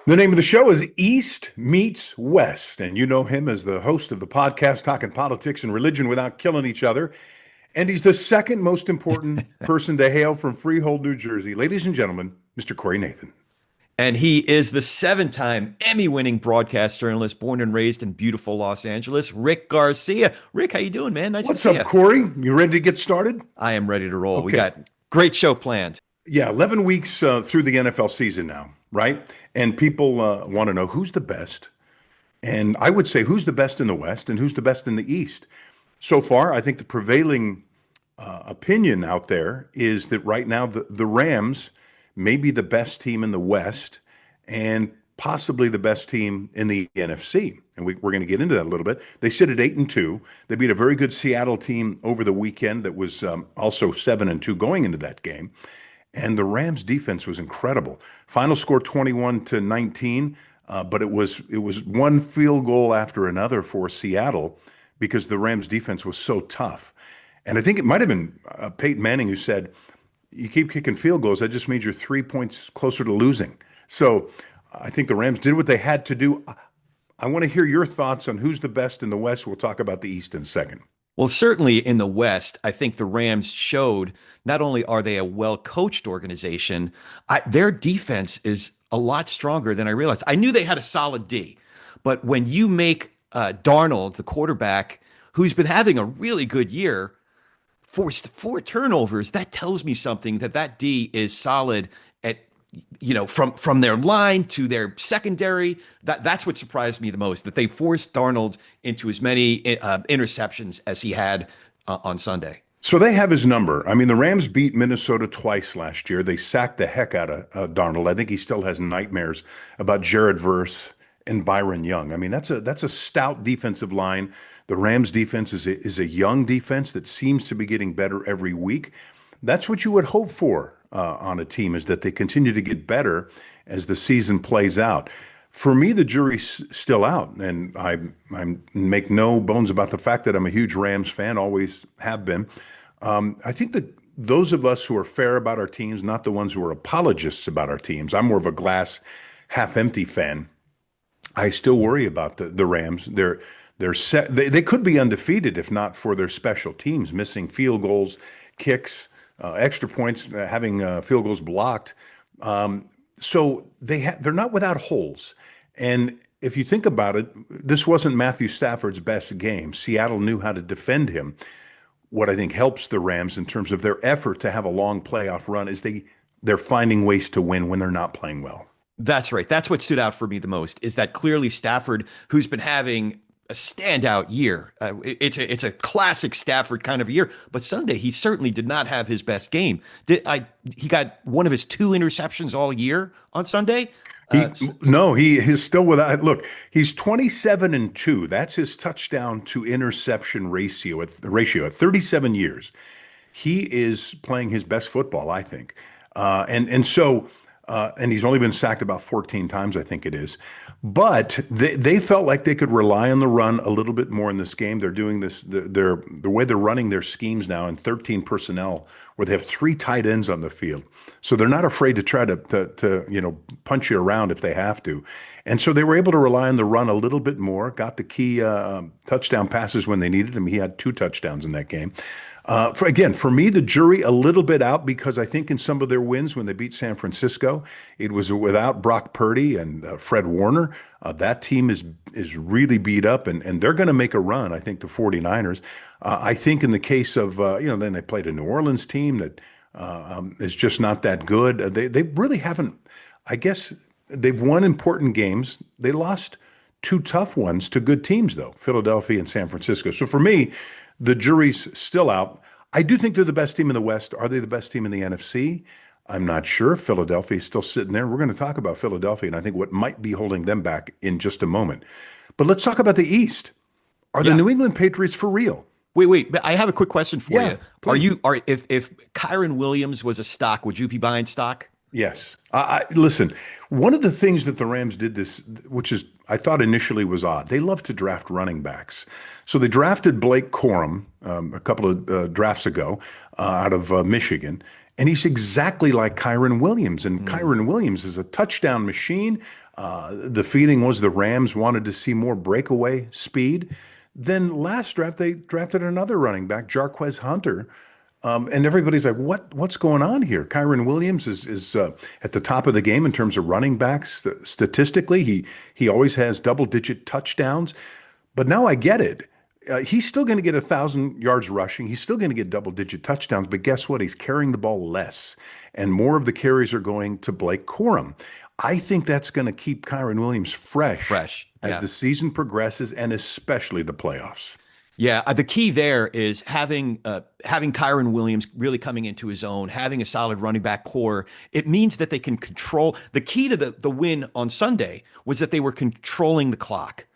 The name of the show is East Meets West, and you know him as the host of the podcast talking politics and religion without killing each other. And he's the second most important person to hail from Freehold, New Jersey. Ladies and gentlemen, Mr. Corey Nathan. And he is the 7-time Emmy-winning broadcast journalist, born and raised in beautiful Los Angeles, Rick Garcia. Rick, how you doing, man? Nice to see you. What's up, Corey? You ready to get started? I am ready to roll. Okay. We got great show planned. Yeah, 11 weeks through the NFL season now, right? And people want to know who's the best. And I would say who's the best in the West and who's the best in the East. So far, I think the prevailing opinion out there is that right now the Rams may be the best team in the West and possibly the best team in the NFC. And we're going to get into that a little bit. They sit at 8-2. They beat a very good Seattle team over the weekend that was also 7-2 going into that game. And the Rams defense was incredible. Final score 21-19, but it was one field goal after another for Seattle because the Rams defense was so tough. And I think it might have been Peyton Manning who said, you keep kicking field goals, that just means you're 3 points closer to losing. So I think the Rams did what they had to do. I want to hear your thoughts on who's the best in the West. We'll talk about the East in a second. Well, certainly in the West, I think the Rams showed not only are they a well-coached organization, their defense is a lot stronger than I realized. I knew they had a solid D, but when you make Darnold, the quarterback, who's been having a really good year, forced 4 turnovers, that tells me something that D is solid at, from their line to their secondary. That's what surprised me the most, that they forced Darnold into as many interceptions as he had on Sunday. So they have his number. I mean, the Rams beat Minnesota twice last year. They sacked the heck out of Darnold. I think he still has nightmares about Jared Verse and Byron Young. I mean, that's a stout defensive line. The Rams defense is a young defense that seems to be getting better every week. That's what you would hope for on a team, is that they continue to get better as the season plays out. For me, the jury's still out, and I make no bones about the fact that I'm a huge Rams fan, always have been. I think that those of us who are fair about our teams, not the ones who are apologists about our teams, I'm more of a glass half empty fan. I still worry about the Rams. They could be undefeated if not for their special teams, missing field goals, kicks, extra points, having field goals blocked. So they're not without holes. And if you think about it, this wasn't Matthew Stafford's best game. Seattle knew how to defend him. What I think helps the Rams in terms of their effort to have a long playoff run is they're finding ways to win when they're not playing well. That's right. That's what stood out for me the most, is that clearly Stafford, who's been having a standout year. It's a classic Stafford kind of a year, but Sunday he certainly did not have his best game. He got one of his 2 interceptions all year on Sunday. He's still without. Look, he's 27-2. That's his touchdown to interception ratio at 37 years. He is playing his best football, I think. And he's only been sacked about 14 times, I think it is. But they felt like they could rely on the run a little bit more in this game. They're doing this, the way they're running their schemes now in 13 personnel, where they have 3 tight ends on the field. So they're not afraid to try to punch you around if they have to. And so they were able to rely on the run a little bit more, got the key touchdown passes when they needed them. He had 2 touchdowns in that game. For me, the jury a little bit out, because I think in some of their wins when they beat San Francisco, it was without Brock Purdy and Fred Warner. That team is really beat up, and they're going to make a run, I think, the 49ers. I think in the case of, then they played a New Orleans team that is just not that good. They really haven't, I guess, they've won important games. They lost 2 tough ones to good teams, though, Philadelphia and San Francisco. So for me, the jury's still out. I do think they're the best team in the West. Are they the best team in the NFC? I'm not sure. Philadelphia's still sitting there. We're going to talk about Philadelphia and I think what might be holding them back in just a moment. But let's talk about the East. Are the New England Patriots for real? Wait. I have a quick question for you. Please. If Kyren Williams was a stock, would you be buying stock? Yes. Listen, one of the things that the Rams did this, which is I thought initially was odd, they love to draft running backs. So they drafted Blake Corum a couple of drafts ago out of Michigan, and he's exactly like Kyren Williams. And Kyren Williams is a touchdown machine. The feeling was the Rams wanted to see more breakaway speed. Then last draft, they drafted another running back, Jarquez Hunter. And everybody's like, what's going on here? Kyren Williams is at the top of the game in terms of running backs. Statistically, he always has double-digit touchdowns. But now I get it. He's still going to get 1,000 yards rushing. He's still going to get double-digit touchdowns. But guess what? He's carrying the ball less. And more of the carries are going to Blake Corum. I think that's going to keep Kyren Williams fresh as the season progresses and especially the playoffs. Yeah, the key there is having Kyren Williams really coming into his own, having a solid running back core. It means that they can control. The key to the win on Sunday was that they were controlling the clock.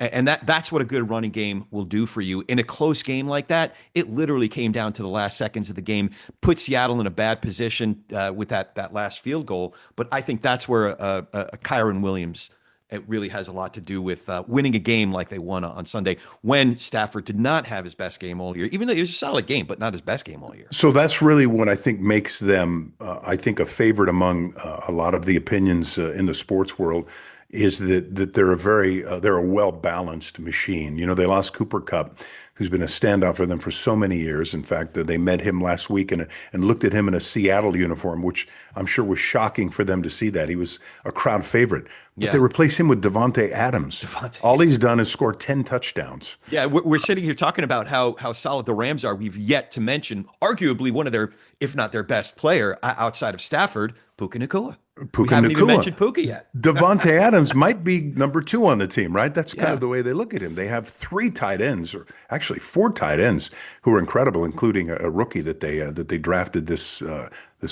And that's what a good running game will do for you. In a close game like that, it literally came down to the last seconds of the game, put Seattle in a bad position with that last field goal. But I think that's where a Kyren Williams, it really has a lot to do with winning a game like they won on Sunday when Stafford did not have his best game all year, even though it was a solid game, but not his best game all year. So that's really what I think makes them, I think, a favorite among a lot of the opinions in the sports world is that they're a well-balanced machine. You know, they lost Cooper Kupp, who's been a standout for them for so many years. In fact, they met him last week and looked at him in a Seattle uniform, which I'm sure was shocking for them to see that. He was a crowd favorite. But they replaced him with Devante Adams. All he's done is score 10 touchdowns. Yeah, we're sitting here talking about how solid the Rams are. We've yet to mention arguably one of their, if not their best player outside of Stafford, Puka Nacua. We haven't even mentioned Puka yet. Devante Adams might be number 2 on the team, right? That's kind of the way they look at him. They have 3 tight ends, or actually 4 tight ends, who are incredible, including a rookie that they drafted this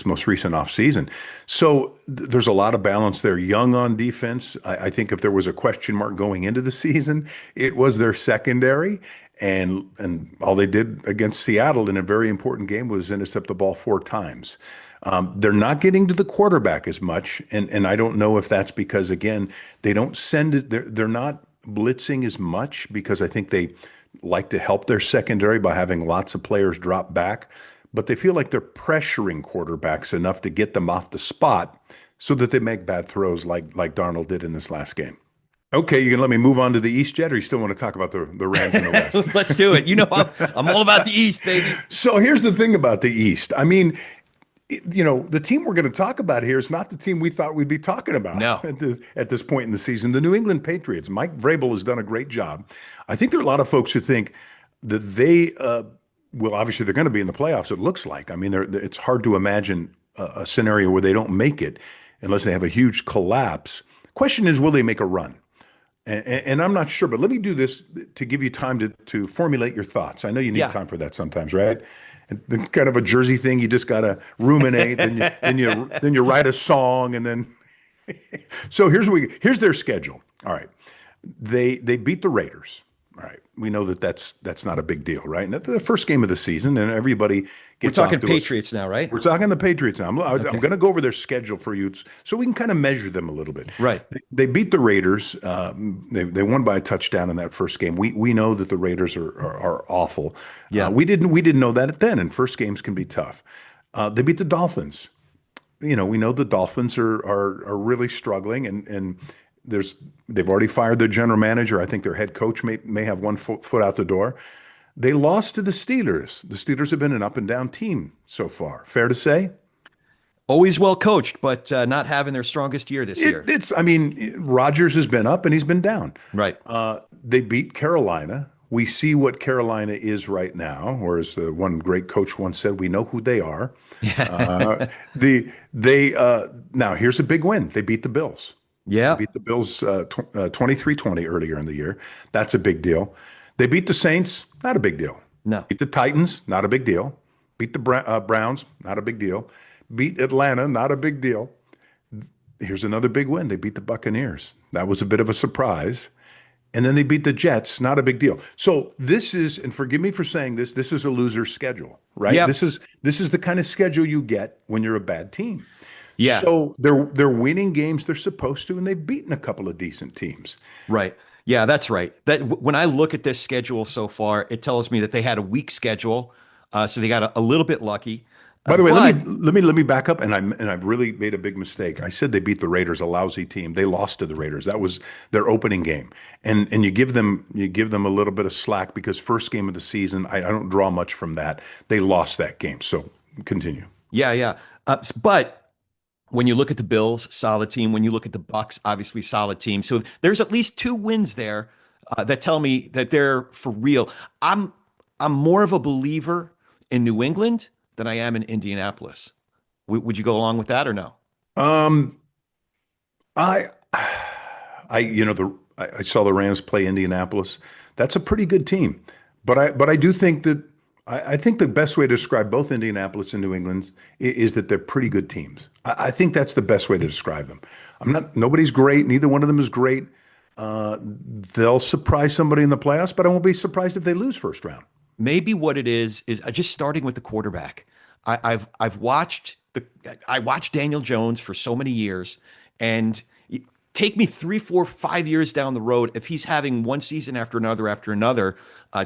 most recent offseason. So there's a lot of balance there. Young on defense. I think if there was a question mark going into the season, it was their secondary. And all they did against Seattle in a very important game was intercept the ball 4 times. They're not getting to the quarterback as much, and I don't know if that's because, again, they don't send it. They're not blitzing as much because I think they like to help their secondary by having lots of players drop back, but they feel like they're pressuring quarterbacks enough to get them off the spot so that they make bad throws like Darnold did in this last game. Okay, you can let me move on to the East yet, or you still want to talk about the Rams in the West? Let's do it. You know, I'm all about the East, baby. So here's the thing about the East. I mean, you know, the team we're going to talk about here is not the team we thought we'd be talking about at this point in the season. The New England Patriots. Mike Vrabel has done a great job. I think there are a lot of folks who think that they well, obviously they're going to be in the playoffs, it looks like. I mean, it's hard to imagine a scenario where they don't make it unless they have a huge collapse. Question is, will they make a run? And I'm not sure, but let me do this to give you time to formulate your thoughts. I know you need time for that sometimes, right? And kind of a Jersey thing. You just got to ruminate, then you write a song, and then. So here's their schedule. All right, they beat the Raiders. All right, we know that's not a big deal, right? And that's the first game of the season, and everybody gets. We're talking Patriots now, right? We're talking the Patriots now. I'm going to go over their schedule for you, so we can kind of measure them a little bit. Right. They beat the Raiders. They won by a touchdown in that first game. We know that the Raiders are awful. Yeah. We didn't know that then, and first games can be tough. They beat the Dolphins. You know, we know the Dolphins are really struggling, and they've already fired their general manager. I think their head coach may have one foot out the door. They lost to the Steelers. The Steelers have been an up and down team so far. Fair to say? Always well coached, but not having their strongest year this year. I mean, Rodgers has been up and he's been down. Right. They beat Carolina. We see what Carolina is right now, or as one great coach once said, we know who they are. Now here's a big win. They beat the Bills. Yeah. They beat the Bills 23-20 earlier in the year. That's a big deal. They beat the Saints. Not a big deal. No. Beat the Titans. Not a big deal. Beat the Browns. Not a big deal. Beat Atlanta. Not a big deal. Here's another big win. They beat the Buccaneers. That was a bit of a surprise. And then they beat the Jets. Not a big deal. So this is, and forgive me for saying this is a loser schedule, right? Yep. This is the kind of schedule you get when you're a bad team. Yeah, So they're winning games they're supposed to, and they've beaten a couple of decent teams. right. Yeah, that's right. When I look at this schedule so far, it tells me that they had a weak schedule, so they got a little bit lucky. By the way, But let me back up, and I've really made a big mistake. I said they beat the Raiders, a lousy team. They lost to the Raiders. That was their opening game, and you give them a little bit of slack because first game of the season. I don't draw much from that. They lost that game. So continue. yeah, yeah. But when you look at the Bills, solid team. When you look at the Bucks, obviously solid team. So there's at least two wins there that tell me that they're for real. I'm I'm more of a believer in New England than I am in Indianapolis. Would you go along with that or no? Um, I, I saw the Rams play Indianapolis. That's a pretty good team, but I do think that I think the best way to describe both Indianapolis and New England is that they're pretty good teams. I think that's the best way to describe them. Nobody's great. Neither one of them is great. They'll surprise somebody in the playoffs, but I won't be surprised if they lose first round. Maybe what it is just starting with the quarterback. I've watched I watched Daniel Jones for so many years, and take me 3, 4, 5 years down the road. If he's having one season after another,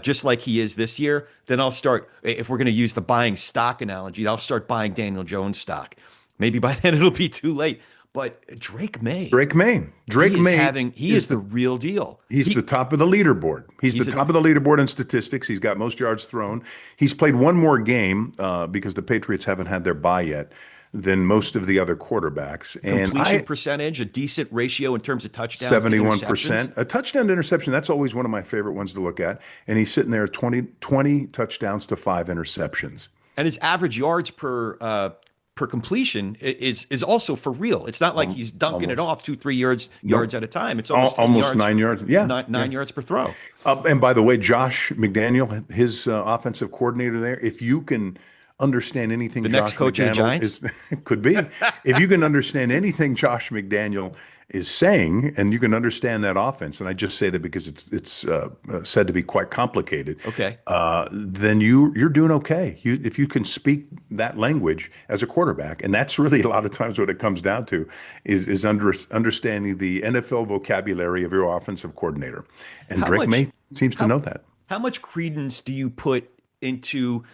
just like he is this year, then I'll start. If we're going to use the buying stock analogy, I'll start buying Daniel Jones stock. Maybe by then it'll be too late. But Drake May, Drake May he is the real deal. he's the top of the leaderboard. He's the He's a top of the leaderboard in statistics. He's got most yards thrown. He's played one more game because the Patriots haven't had their bye yet than most of the other quarterbacks. And completion percentage, a decent ratio in terms of touchdowns to 71%. interceptions. A touchdown to interception, that's always one of my favorite ones to look at. And he's sitting there at 20 touchdowns to 5 interceptions. And his average yards per completion is also for real. It's not like he's dunking it Almost. off 2, 3 yards at a time. It's Al- almost 10 Almost yards, 9 yards. Yeah. nine yards per throw. And by the way, Josh McDaniel, his offensive coordinator there, if you can understand anything The next Josh coach of the McDaniel Giants? is, could be, if you can understand anything Josh McDaniel is saying, and you can understand that offense, and I just say that because it's said to be quite complicated. Okay. Then you're doing okay. If you can speak that language as a quarterback, and that's really a lot of times what it comes down to, is understanding the NFL vocabulary of your offensive coordinator, and How Drake much May seems to how know that. how much credence do you put into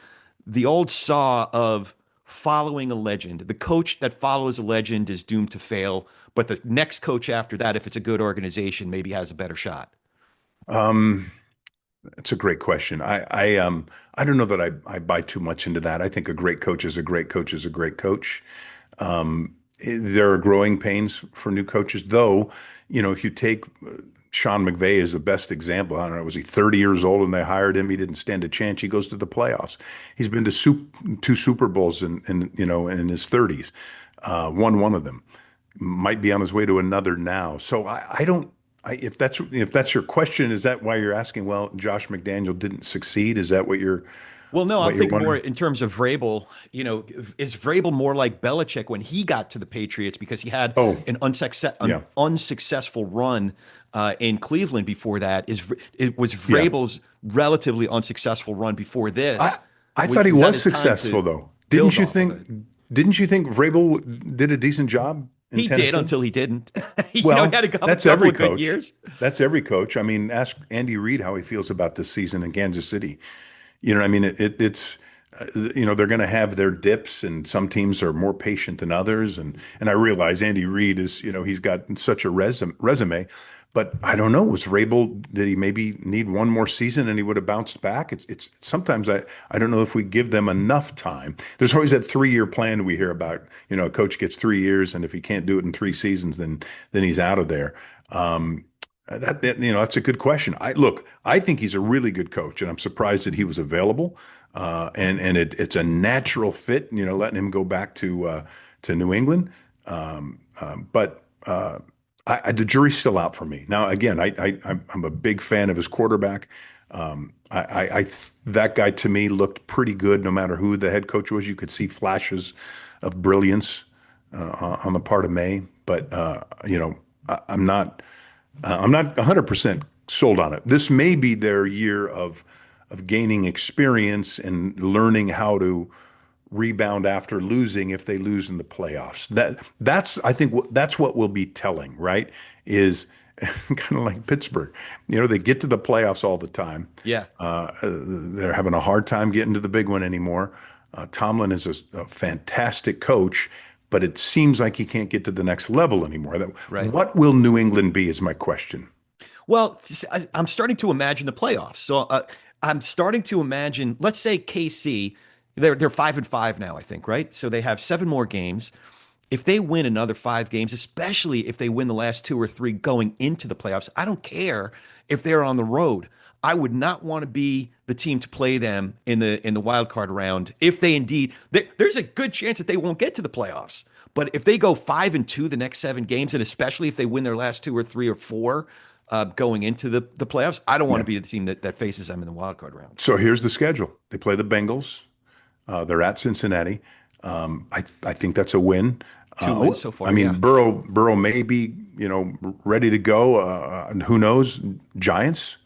the old saw of following a legend? The coach that follows a legend is doomed to fail, but the next coach after that, if it's a good organization, maybe has a better shot. Um, it's a great question. I don't know that I buy too much into that. I think a great coach is a great coach is a great coach. There are growing pains for new coaches, though. If you take Sean McVay is the best example. I don't know, was he 30 years old when they hired him? He didn't stand a chance. He goes to the playoffs. He's been to two Super Bowls in his 30s. Won one of them. Might be on his way to another now. So I don't. If that's your question, is that why you're asking? Well, Josh McDaniel didn't succeed. Is that Well, no, what I'm you're thinking more wondering? in terms of Vrabel. Is Vrabel more like Belichick when he got to the Patriots because he had Oh, an yeah, unsuccessful run in Cleveland before that? It was yeah. Vrabel's relatively unsuccessful run before I this? I thought he Was that was his time to successful though. build Didn't you off of think? it? Didn't you think Vrabel did a decent job in He did Tennessee? until he didn't. He Well, had a that's couple every of good coach. years. That's every coach. I mean, ask Andy Reid how he feels about this season in Kansas City. You know, what I mean, it's they're going to have their dips, and some teams are more patient than others. And I realize Andy Reid is, he's got such a resume, but I don't know. Was Vrabel, did he maybe need one more season and he would have bounced back? It's sometimes I don't know if we give them enough time. There's always that 3-year plan we hear about. A coach gets 3 years, and if he can't do it in 3 seasons, then he's out of there. That's a good question. I think he's a really good coach, and I'm surprised that he was available. And it's a natural fit, letting him go back to New England. But the jury's still out for me. Now, again, I'm a big fan of his quarterback. That guy to me looked pretty good, no matter who the head coach was. You could see flashes of brilliance on the part of May, but I'm not. I'm not 100% sold on it. This may be their year of gaining experience and learning how to rebound after losing if they lose in the playoffs. That's I think that's what will be telling, right? Is kind of like Pittsburgh. They get to the playoffs all the time. Yeah. They're having a hard time getting to the big one anymore. Tomlin is a fantastic coach, but it seems like he can't get to the next level anymore. Right. What will New England be is my question. Well, I'm starting to imagine the playoffs. So I'm starting to imagine, let's say KC, they're 5-5 now, I think, right? So they have 7 more games. If they win another 5 games, especially if they win the last 2 or 3 going into the playoffs, I don't care if they're on the road. I would not want to be the team to play them in the wild card round if they indeed there's a good chance that they won't get to the playoffs. But if they go 5-2 the next 7 games, and especially if they win their last 2 or 3 or 4 going into the playoffs, I don't want to be the team that faces them in the wild card round. So here's the schedule. They play the Bengals. They're at Cincinnati. I think that's a win. 2 wins so far. I mean, yeah. Burrow may be, ready to go. And who knows? Giants,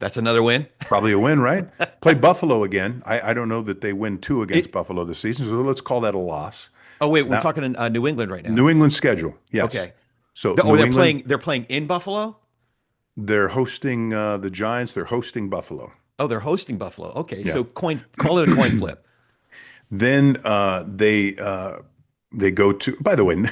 That's another win. probably a win, right? Play Buffalo again. I don't know that they win 2 against Buffalo this season, so let's call that a loss. Oh wait, we're talking in New England right now. New England schedule, yes. Okay. So Oh, New they're England, playing in Buffalo? they're hosting the Giants. They're hosting Buffalo. Oh, they're hosting Buffalo. Okay. Yeah. So call it a coin flip. Then they go to. By the way,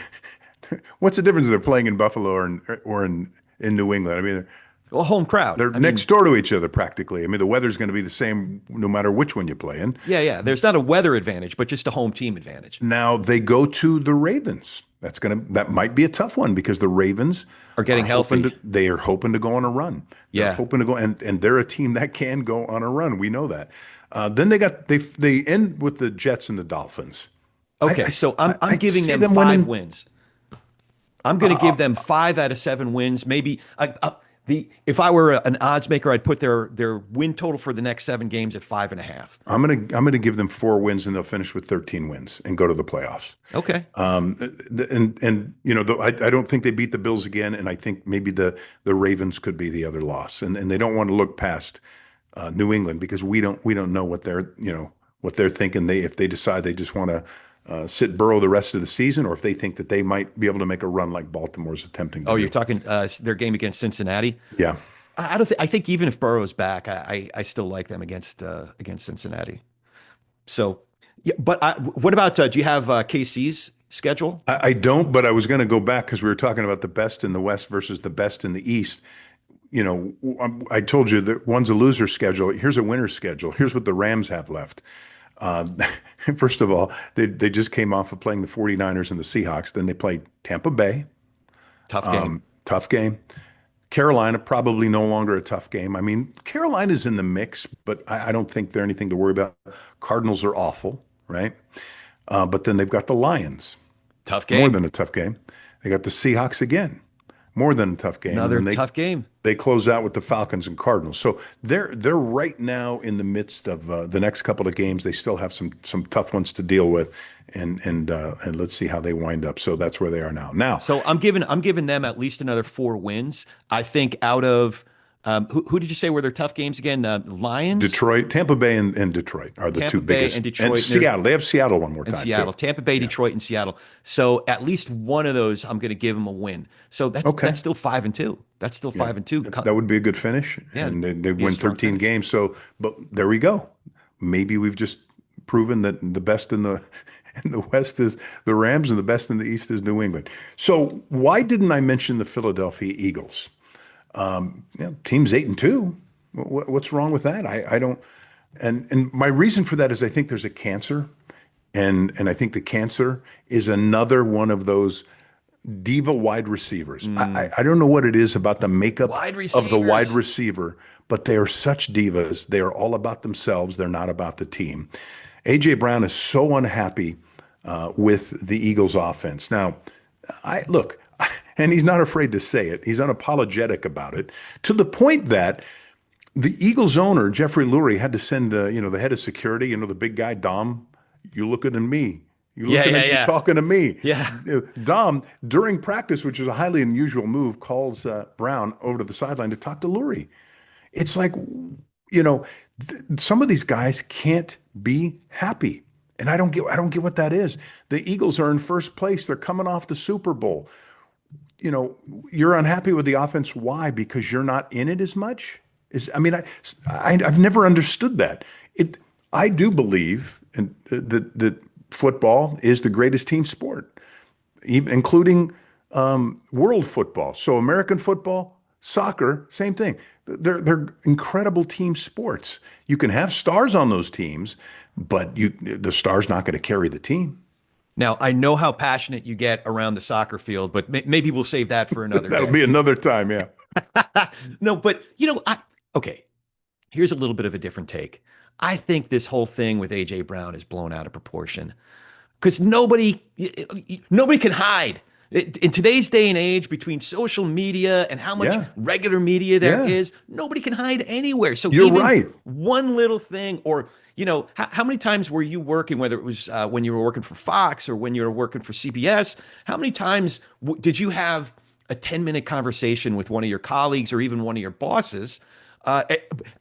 what's the difference if they're playing in Buffalo or in New England? I mean, Well, home crowd. they're next door to each other practically. I mean, the weather's going to be the same no matter which one you play in. Yeah. There's not a weather advantage, but just a home team advantage. Now they go to the Ravens. That might be a tough one because the Ravens Are getting healthy. They are hoping to go on a run. They're Yeah. hoping to go, and they're a team that can go on a run. We know that. Then they end with the Jets and the Dolphins. Okay, so I'm giving see them winning. 5 wins. I'm going to give them 5 out of 7 wins. Maybe if I were an odds maker, I'd put their win total for the next 7 games at 5.5. I'm gonna give them 4 wins, and they'll finish with 13 wins and go to the playoffs. Okay. I don't think they beat the Bills again, and I think maybe the Ravens could be the other loss, and they don't want to look past New England because we don't know what they're thinking. If they decide they just want to sit Burrow the rest of the season, or if they think that they might be able to make a run like Baltimore's attempting to Oh, do. you're talking their game against Cincinnati? Yeah. I don't. I think even if Burrow's back, I still like them against Cincinnati. So, yeah. But what about? Do you have KC's schedule? I don't, but I was going to go back because we were talking about the best in the West versus the best in the East. I told you that one's a loser schedule. Here's a winner schedule. Here's what the Rams have left. First of all, they just came off of playing the 49ers and the Seahawks. Then they played Tampa Bay. Tough game. Tough game. Carolina, probably no longer a tough game. I mean, Carolina's in the mix, but I don't think they're anything to worry about. Cardinals are awful, right? But then they've got the Lions. Tough game. More than a tough game. They got the Seahawks again. More than a tough game. Another tough game. They close out with the Falcons and Cardinals. So they're right now in the midst of the next couple of games. They still have some tough ones to deal with, and let's see how they wind up. So that's where they are now. So I'm giving them at least another 4 wins. I think out of who did you say were their tough games again? Lions, Detroit, Tampa Bay, and Detroit are the Tampa two Bay biggest. and Detroit. And Seattle. They have Seattle one more and time. Seattle, too. Tampa Bay, Detroit, and Seattle. So at least one of those, I'm going to give them a win. So that's still 5-2. That's still 5-2. That would be a good finish. Yeah, And they be a win strong 13 finish. games. So, but there we go. Maybe we've just proven that the best in the West is the Rams and the best in the East is New England. So why didn't I mention the Philadelphia Eagles? Team's 8-2. What's wrong with that? I don't. And my reason for that is I think there's a cancer, and I think the cancer is another one of those diva wide receivers. I don't know what it is about the makeup of the wide receiver, but they are such divas. They are all about themselves. They're not about the team. A.J. Brown is so unhappy with the Eagles offense. Now, look, and he's not afraid to say it. He's unapologetic about it to the point that the Eagles owner, Jeffrey Lurie, had to send, the head of security, the big guy, Dom, you looking at me. You looking at me, talking to me. Yeah. Dom, during practice, which is a highly unusual move, calls Brown over to the sideline to talk to Lurie. It's like, some of these guys can't be happy. And I don't get what that is. The Eagles are in first place. They're coming off the Super Bowl. You know, you're unhappy with the offense. Why? Because you're not in it as much? I mean, I've never understood that. I do believe that football is the greatest team sport, including world football. So American football, soccer, same thing. They're incredible team sports. You can have stars on those teams, but the star's not going to carry the team. Now, I know how passionate you get around the soccer field, but maybe we'll save that for another That'll day. be another time, yeah. No, but okay, here's a little bit of a different take. I think this whole thing with AJ Brown is blown out of proportion because nobody can hide. In today's day and age, between social media and how much Yeah, regular media there yeah. is, nobody can hide anywhere. So You're even right. one little thing, or how many times were you working, whether it was when you were working for Fox or when you were working for CBS? How many times did you have a 10-minute conversation with one of your colleagues or even one of your bosses?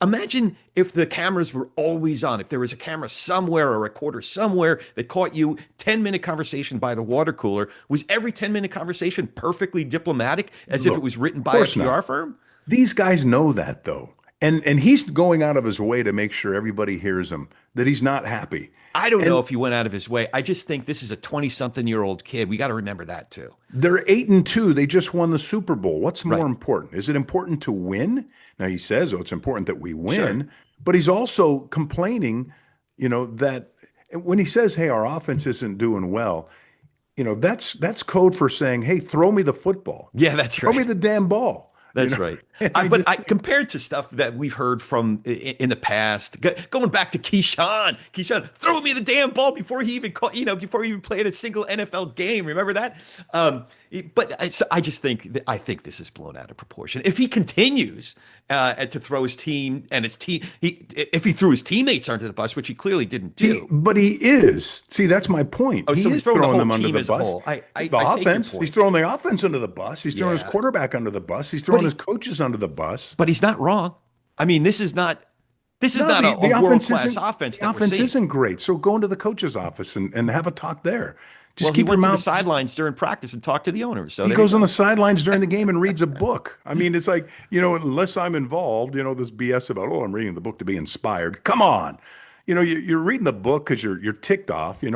Imagine if the cameras were always on, if there was a camera somewhere or a recorder somewhere that caught you 10-minute conversation by the water cooler. Was every 10-minute conversation perfectly diplomatic as if it Look, was written of by a course not. PR firm? These guys know that though. And he's going out of his way to make sure everybody hears him that he's not happy. I don't know And if he went out of his way. I just think this is a 20-something-year-old kid. We got to remember that too. they're 8-2. They just won the Super Bowl. What's more Right. important? Is it important to win? Now he says, "Oh, it's important that we Sure. win," but he's also complaining, that when he says, "Hey, our offense isn't doing well," that's code for saying, "Hey, throw me the football. Yeah, that's Throw me right. the damn ball." That's right. And I, I but just I compared to stuff that we've heard from in the past, going back to Keyshawn, throw me the damn ball before he even caught, before he even played a single NFL game. Remember that? So I just I think this is blown out of proportion. If he continues to throw his team and his team, if he threw his teammates under the bus, which he clearly didn't do. but he is. See, that's my point. Oh, He so he's is throwing the throwing whole them under team the as a bus. whole. The I take your offense, he's point. throwing the offense under the bus. He's throwing his Yeah, quarterback under the bus. He's but throwing his coaches under the bus. he's not wrong. I mean, this is not. This is No, not a the offense world-class isn't offense the that we're offense seeing. isn't great. So go into the coach's office and have a talk there. Well, Just he keep your went to the mouth. sidelines during practice and talked to the owners. So He there you goes on the go. sidelines during the game and reads a book. I mean, it's like, unless I'm involved, this BS about, oh, I'm reading the book to be inspired. Come on. You're reading the book because you're ticked off. I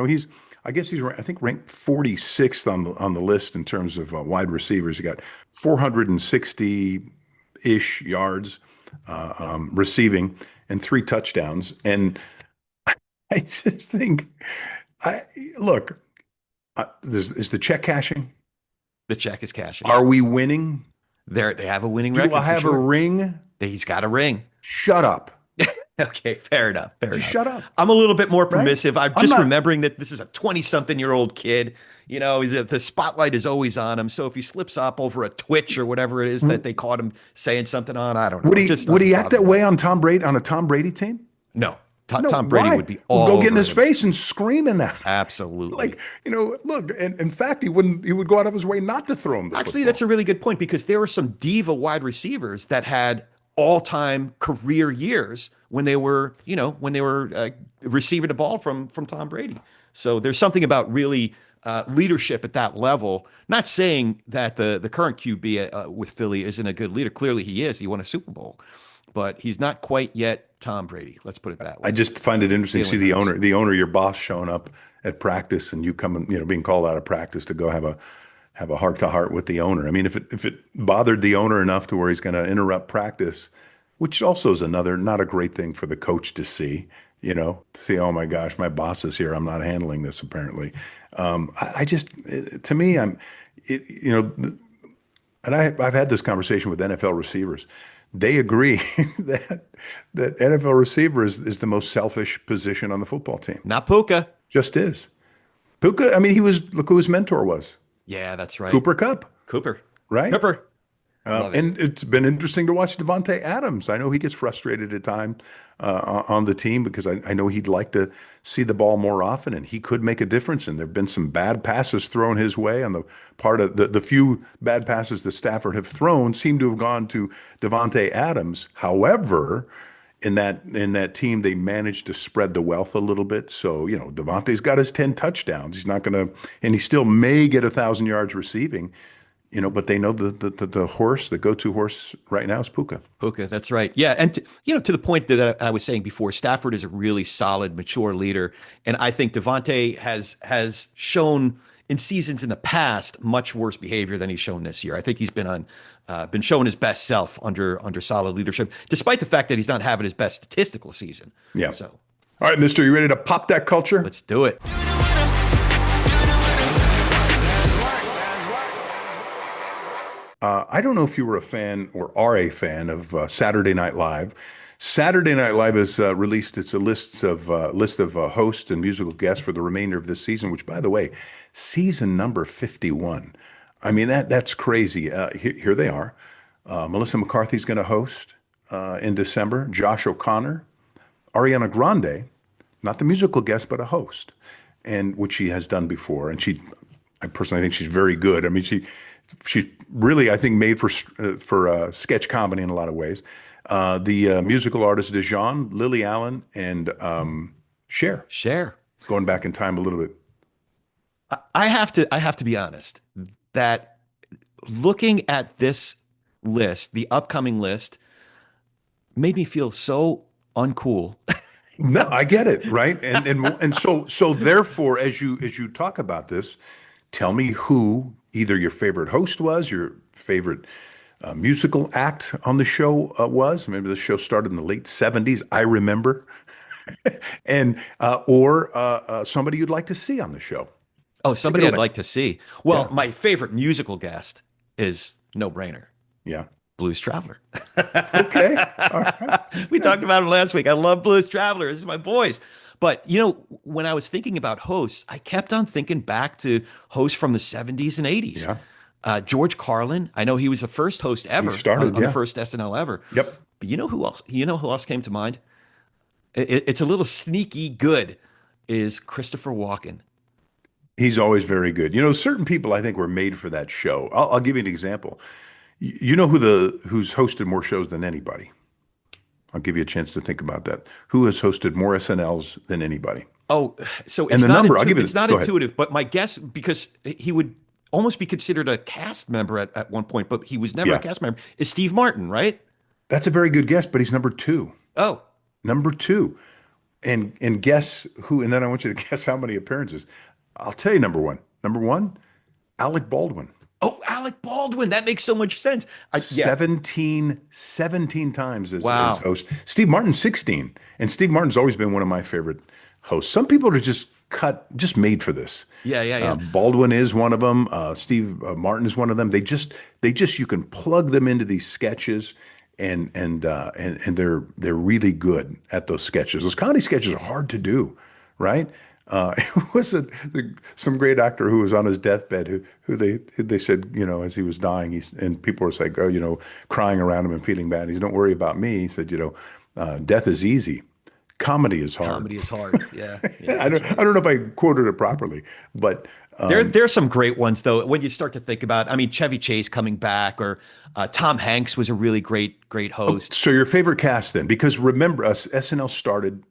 guess I think ranked 46th on the list in terms of wide receivers. He got 460-ish yards receiving and 3 touchdowns. And I just think, I look, is the check cashing? The check is cashing. Are we winning? They have a winning Do I record for have a sure. ring? He's got a ring. Shut up. Okay, fair enough. Fair Just enough. shut up, I'm a little bit more right? permissive. I'm I'm just not. remembering that this is a 20-something-year-old kid. The spotlight is always on him. So if he slips up over a Twitch or whatever it is that they caught him saying something on, I don't know. Would It he just would doesn't he act bother that me. way on Tom Brady on a Tom Brady team? No, No. Tom Brady Why? would be Would all go get in over his him. face and scream in that. Absolutely. Like, look, and in fact, he wouldn't. He would go out of his way not to throw him the Actually, football. that's a really good point because there were some diva wide receivers that had all-time career years when they were, receiving the ball from Tom Brady. So there's something about really leadership at that level. Not saying that the current QB with Philly isn't a good leader. Clearly, he is. He won a Super Bowl, but he's not quite yet Tom Brady. Let's put it that I way. just find it interesting to see Jalen the Hurts. owner, your boss, showing up at practice, and you coming, being called out of practice to go have a heart to heart with the owner. I mean, if it bothered the owner enough to where he's going to interrupt practice, which also is another not a great thing for the coach to see. To see, oh my gosh, my boss is here. I'm not handling this apparently. I just, to me, and I've had this conversation with NFL receivers. They agree that NFL receiver is the most selfish position on the football team. Not Puka. Just is. Puka, I mean, look who his mentor was. Yeah, that's right. Cooper Kupp, Cooper. right? Cooper. Love it. And it's been interesting to watch Devante Adams. I know he gets frustrated at times on the team because I know he'd like to see the ball more often, and he could make a difference. And there have been some bad passes thrown his way on the part of the few bad passes that Stafford have thrown seem to have gone to Devante Adams. However, in that team, they managed to spread the wealth a little bit. So, Devante's got his 10 touchdowns. He's not going to, and he still may get 1,000 yards receiving, but they know the horse, the go-to horse right now is Puka. Puka, that's right. Yeah, and to the point that I was saying before, Stafford is a really solid, mature leader, and I think Devante has shown in seasons in the past much worse behavior than he's shown this year. I think he's been showing his best self under solid leadership, despite the fact that he's not having his best statistical season. Yeah. So, all right, Mister, you ready to pop that culture? Let's do it. I don't know if you were a fan or are a fan of Saturday Night Live. Saturday Night Live has released its list of hosts and musical guests for the remainder of this season, which, by the way, season number 51. I mean, that's crazy. Here they are. Melissa McCarthy's going to host in December. Josh O'Connor, Ariana Grande, not the musical guest, but a host, and which she has done before. And I personally think she's very good. I mean, she's really, I think, made for sketch comedy in a lot of ways. The musical artist Dijon, Lily Allen, and Cher. Cher. Going back in time a little bit. I have to be honest that looking at this list, the upcoming list, made me feel so uncool. No, I get it, right? And so therefore, as you talk about this, tell me who either your favorite host was, your favorite musical act on the show was. Maybe the show started in the late 70s. I remember, and or somebody you'd like to see on the show. Oh, somebody I'd like to see. Well, my favorite musical guest is no brainer. Yeah. Blues Traveler. Okay. All right. We talked about him last week. I love Blues Traveler. This is my boys. But, when I was thinking about hosts, I kept on thinking back to hosts from the 70s and 80s. Yeah. George Carlin. I know he was the first host ever on the first SNL ever. Yep. But you know who else? You know who else came to mind? It's a little sneaky good. Is Christopher Walken. He's always very good. Certain people I think were made for that show. I'll give you an example. You know who's hosted more shows than anybody? I'll give you a chance to think about that. Who has hosted more SNLs than anybody? Oh, so it's not intuitive, but my guess, because he would almost be considered a cast member at one point, but he was never a cast member, is Steve Martin, right? That's a very good guess, but he's number 2. Oh. Number 2. And guess who, and then I want you to guess how many appearances. I'll tell you number 1. Number 1, Alec Baldwin. Oh, Alec Baldwin. That makes so much sense. 17 times as host. Steve Martin, 16. And Steve Martin's always been one of my favorite hosts. Some people are just made for this. Yeah. Baldwin is one of them. Steve Martin is one of them. They just you can plug them into these sketches, and they're really good at those sketches. Those comedy sketches are hard to do, right? It was some great actor who was on his deathbed who they said, as he was dying, and people were like, crying around him and feeling bad. He said, "Don't worry about me." He said, death is easy. Comedy is hard. Comedy is hard. Yeah. I don't know if I quoted it properly, but there's some great ones though. When you start to think about, Chevy Chase coming back, or Tom Hanks was a really great host. So your favorite cast then, because remember, SNL started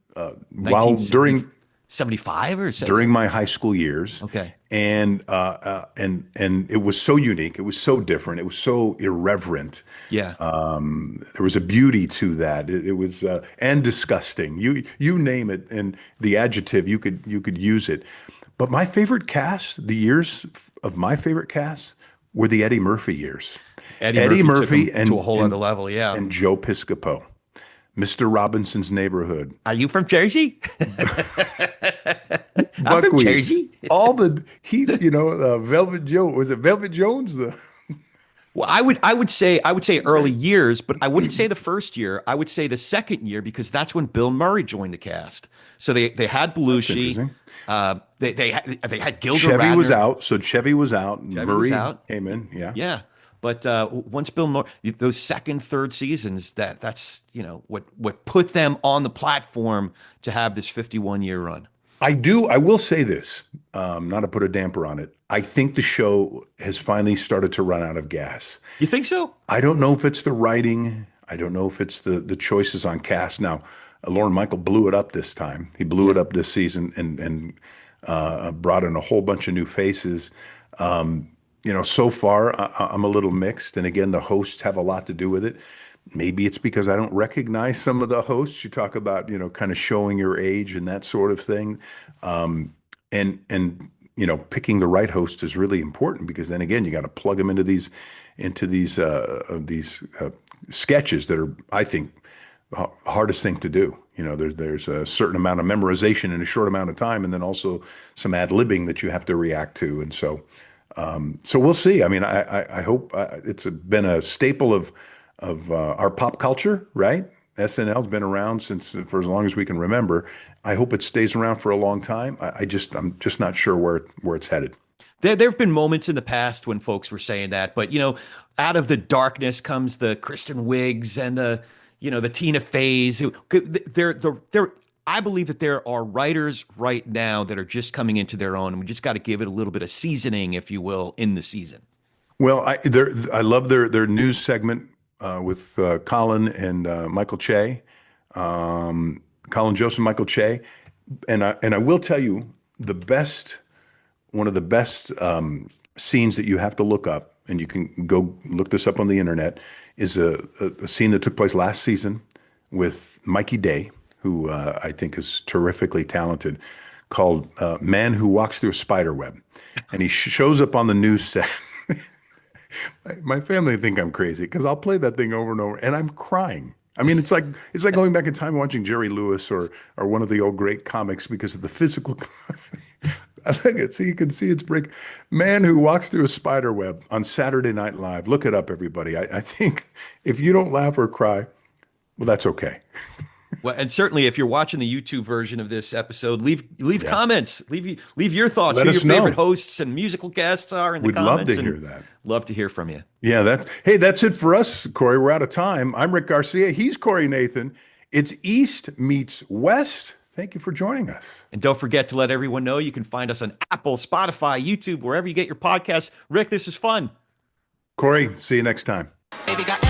during 75 or 70? During my high school years. Okay. And it was so unique. It was so different. It was so irreverent. Yeah. There was a beauty to that. It was and disgusting. You name it, and the adjective you could use it. But my favorite cast, the years of my favorite cast, were the Eddie Murphy years. Eddie Murphy and to a whole other level. Yeah. And Joe Piscopo. Mr. Robinson's Neighborhood. Are you from Jersey? I'm from Jersey. Velvet Joe. Was it Velvet Jones? Well, I would say early years, but I wouldn't say the first year. I would say the second year, because that's when Bill Murray joined the cast. So they had Belushi. They had Gilda Chevy Radner. was out. So Chevy was out. Chevy Murray was out. Came in. Yeah. Yeah. But once Bill Murray, those second, third seasons, that's what put them on the platform to have this 51-year run. I will say this, not to put a damper on it. I think the show has finally started to run out of gas. You think so? I don't know if it's the writing. I don't know if it's the choices on cast. Now, Lorne Michael blew it up this time. He blew it up this season and brought in a whole bunch of new faces. So far I'm a little mixed, and again, the hosts have a lot to do with it. Maybe it's because I don't recognize some of the hosts. You talk about, kind of showing your age and that sort of thing. And picking the right host is really important, because then again, you got to plug them into these sketches that are, I think, hardest thing to do. There's a certain amount of memorization in a short amount of time, and then also some ad-libbing that you have to react to. And so we'll see. I mean, I hope it's been a staple of our pop culture, right? SNL's been around for as long as we can remember. I hope it stays around for a long time. I'm just not sure where it's headed. There have been moments in the past when folks were saying that, but out of the darkness comes the Kristen Wiggs and the Tina Feys. I believe that there are writers right now that are just coming into their own, and we just got to give it a little bit of seasoning, if you will, in the season. Well, I love their news segment with Colin and Michael Che, Colin Jost and Michael Che, and I will tell you, one of the best scenes that you have to look up, and you can go look this up on the internet, is a scene that took place last season with Mikey Day, who I think is terrifically talented, called Man Who Walks Through a Spider Web. And he shows up on the news set. My family think I'm crazy because I'll play that thing over and over, and I'm crying. I mean, it's like going back in time watching Jerry Lewis or one of the old great comics, because of the physical. I think you can see it's break. Man Who Walks Through a Spider Web on Saturday Night Live. Look it up, everybody. I think if you don't laugh or cry, well, that's okay. Well, and certainly if you're watching the YouTube version of this episode, leave comments, leave your thoughts, who your favorite hosts and musical guests are in the comments. We'd love to hear that. Love to hear from you. Yeah, that's it for us, Corey. We're out of time. I'm Rick Garcia. He's Corey Nathan. It's East meets West. Thank you for joining us. And don't forget to let everyone know you can find us on Apple, Spotify, YouTube, wherever you get your podcasts. Rick, this is fun. Corey, see you next time. Baby got